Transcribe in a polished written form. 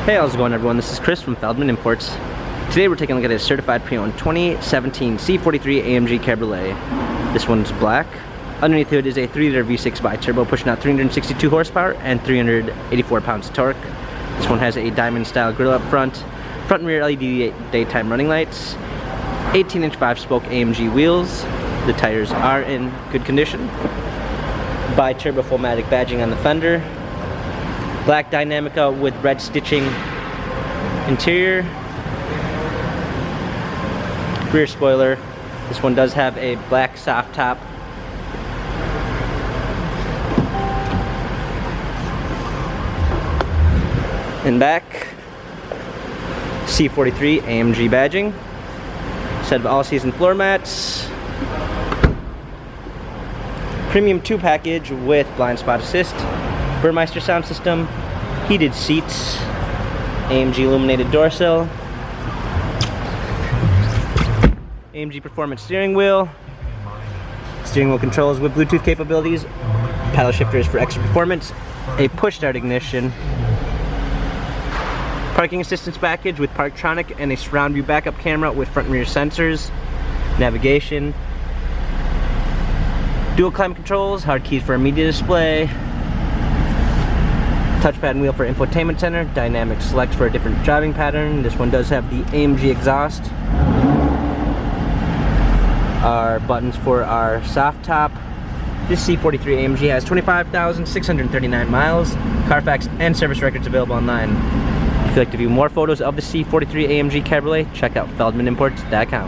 Hey, how's it going everyone? This is Chris from Feldmann Imports. Today we're taking a look at a certified pre-owned 2017 C43 AMG Cabriolet. This one's black. Underneath the hood is a 3-liter V6 bi-turbo pushing out 362 horsepower and 384 pounds of torque. This one has a diamond style grille up front and rear LED daytime running lights, 18-inch 5-spoke AMG wheels. The tires are in good condition. Bi-turbo 4MATIC badging on the fender. Black Dynamica with red stitching interior. Rear spoiler. This one does have a black soft top. In back, C43 AMG badging. Set of all-season floor mats. Premium 2 package with blind spot assist. Burmeister sound system, heated seats, AMG illuminated door sill, AMG performance steering wheel controls with Bluetooth capabilities, paddle shifters for extra performance, a push start ignition, parking assistance package with Parktronic and a surround view backup camera with front and rear sensors, navigation, dual climate controls, hard keys for a media display, touchpad and wheel for infotainment center, dynamic select for a different driving pattern. This one does have the AMG exhaust. Our buttons for our soft top. This C43 AMG has 25,639 miles. Carfax and service records available online. If you'd like to view more photos of the C43 AMG Cabriolet, check out feldmanimports.com.